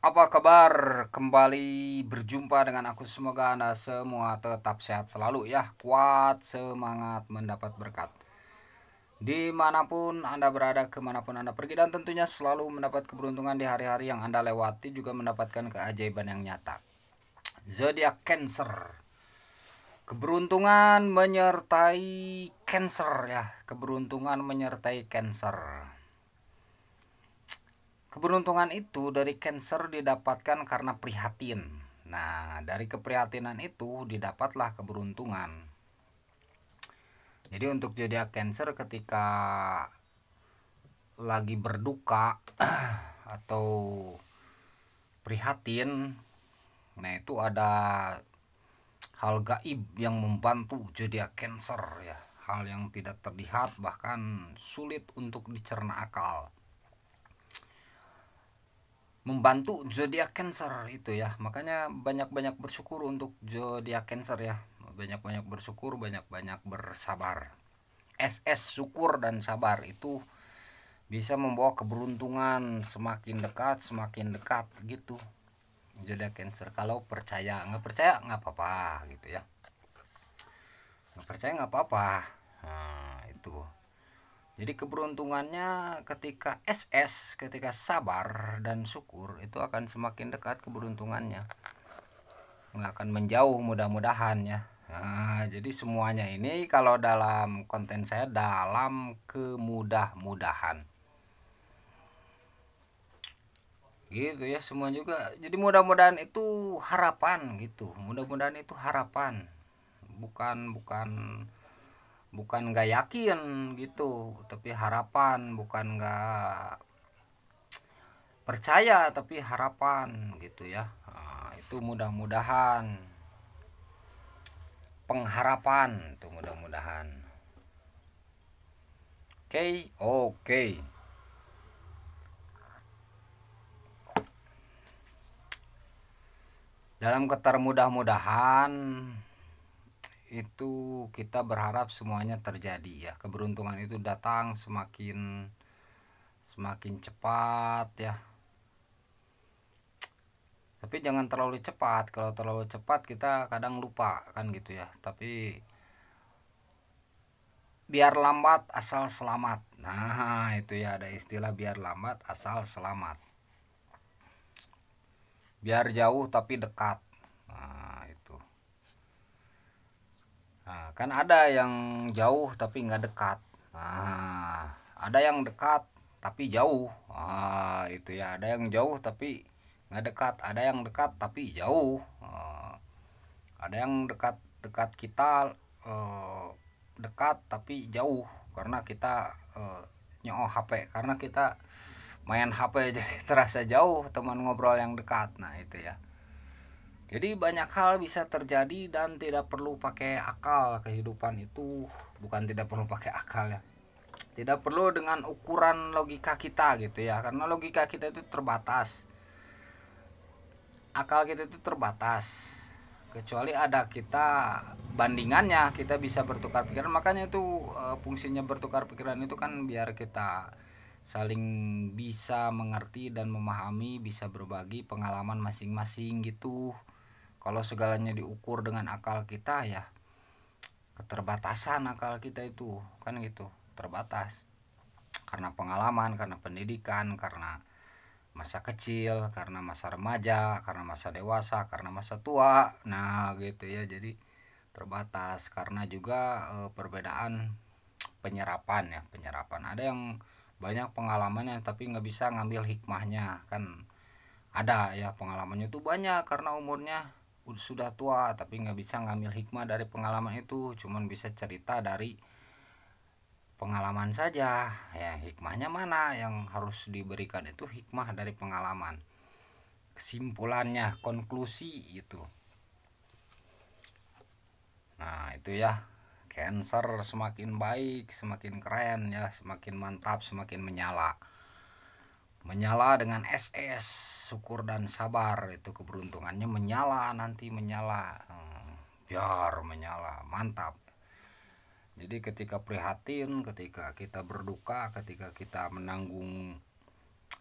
Apa kabar? Kembali berjumpa dengan aku. Semoga Anda semua tetap sehat selalu ya. Kuat, semangat, mendapat berkat. Dimanapun Anda berada, kemanapun Anda pergi, dan tentunya selalu mendapat keberuntungan di hari-hari yang Anda lewati, juga mendapatkan keajaiban yang nyata. Zodiak Cancer. Keberuntungan menyertai Cancer ya. Keberuntungan menyertai Cancer. Keberuntungan itu dari Cancer didapatkan karena prihatin. Nah, dari keprihatinan itu didapatlah keberuntungan. Jadi untuk zodiak Cancer ketika lagi berduka atau prihatin, nah itu ada hal gaib yang membantu zodiak Cancer ya. Hal yang tidak terlihat, bahkan sulit untuk dicerna akal. Membantu zodiak Cancer itu ya. Makanya banyak-banyak bersyukur untuk zodiak Cancer ya. Banyak-banyak bersyukur, banyak-banyak bersabar. SS, syukur dan sabar itu bisa membawa keberuntungan semakin dekat gitu. Zodiak Cancer kalau percaya, nggak percaya nggak apa-apa gitu ya. Nggak percaya nggak apa-apa. Nah, itu. Jadi keberuntungannya ketika SS, ketika sabar dan syukur, itu akan semakin dekat keberuntungannya. Nggak akan menjauh mudah-mudahan ya. Nah, jadi semuanya ini kalau dalam konten saya dalam kemudah-mudahan. Gitu ya semua juga. Jadi mudah-mudahan itu harapan gitu. Mudah-mudahan itu harapan. Bukan bukan bukan nggak yakin gitu, tapi harapan, bukan nggak percaya tapi harapan gitu ya. Nah, itu mudah-mudahan pengharapan tuh mudah-mudahan. Oke. Dalam ketermudah-mudahan itu kita berharap semuanya terjadi ya. Keberuntungan itu datang semakin cepat ya. Tapi jangan terlalu cepat. Kalau terlalu cepat kita kadang lupa kan gitu ya. Tapi biar lambat asal selamat. Nah, itu ya, ada istilah biar lambat asal selamat. Biar jauh tapi dekat. Nah, itu. Nah, kan ada yang jauh tapi nggak dekat. Nah, ada yang dekat tapi jauh. Nah, itu ya, ada yang jauh tapi nggak dekat. Ada yang dekat tapi jauh. Nah, ada yang dekat kita, eh, dekat tapi jauh karena kita nyooh HP, karena kita main HP jadi terasa jauh teman ngobrol yang dekat. Nah itu ya, jadi banyak hal bisa terjadi dan tidak perlu pakai akal. Kehidupan itu bukan tidak perlu pakai akal ya, tidak perlu dengan ukuran logika kita gitu ya, karena logika kita itu terbatas, akal kita itu terbatas. Kecuali ada kita bandingannya, kita bisa bertukar pikiran. Makanya itu fungsinya bertukar pikiran itu kan biar kita saling bisa mengerti dan memahami, bisa berbagi pengalaman masing-masing gitu. Kalau segalanya diukur dengan akal kita ya keterbatasan akal kita itu kan gitu, terbatas karena pengalaman, karena pendidikan, karena masa kecil, karena masa remaja, karena masa dewasa, karena masa tua. Nah gitu ya, jadi terbatas karena juga perbedaan penyerapan ya, penyerapan. Ada yang banyak pengalamannya tapi nggak bisa ngambil hikmahnya kan. Ada ya pengalamannya tuh banyak karena umurnya sudah tua, tapi nggak bisa ngambil hikmah dari pengalaman itu, cuman bisa cerita dari pengalaman saja ya. Hikmahnya mana yang harus diberikan? Itu hikmah dari pengalaman, kesimpulannya, konklusi itu. Nah itu ya, Cancer semakin baik, semakin keren ya, semakin mantap, semakin menyala dengan SS, syukur dan sabar. Itu keberuntungannya menyala, nanti menyala, biar menyala mantap. Jadi ketika prihatin, ketika kita berduka, ketika kita menanggung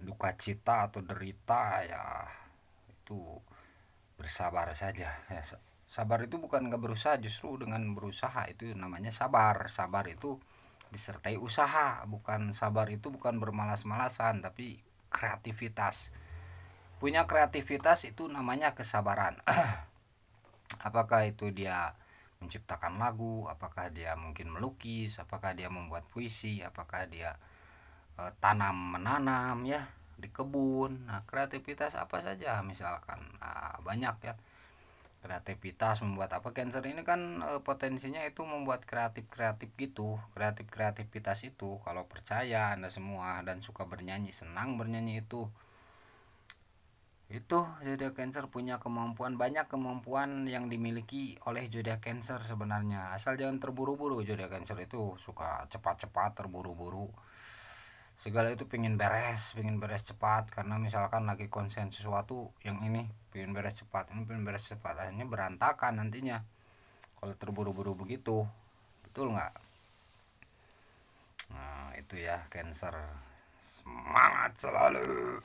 duka cita atau derita ya, itu bersabar saja ya. Sabar itu bukan nggak berusaha, justru dengan berusaha itu namanya sabar. Sabar itu disertai usaha, bukan sabar itu bukan bermalas-malasan, tapi kreativitas. Punya kreativitas itu namanya kesabaran. Apakah itu dia menciptakan lagu, apakah dia mungkin melukis, apakah dia membuat puisi, apakah dia tanam menanam ya di kebun. Nah, kreativitas apa saja misalkan, banyak ya kreativitas membuat apa. Cancer ini kan potensinya itu membuat kreatif gitu, kreativitas itu kalau percaya Anda semua dan suka bernyanyi, senang bernyanyi itu zodiak Cancer punya kemampuan, banyak kemampuan yang dimiliki oleh zodiak Cancer sebenarnya. Asal jangan terburu-buru. Zodiak Cancer itu suka cepat-cepat, terburu-buru, segala itu pengen beres cepat, karena misalkan lagi konsen sesuatu yang ini pengen beres cepat, akhirnya berantakan nantinya kalau terburu-buru begitu. Betul nggak? Nah itu ya Cancer, semangat selalu.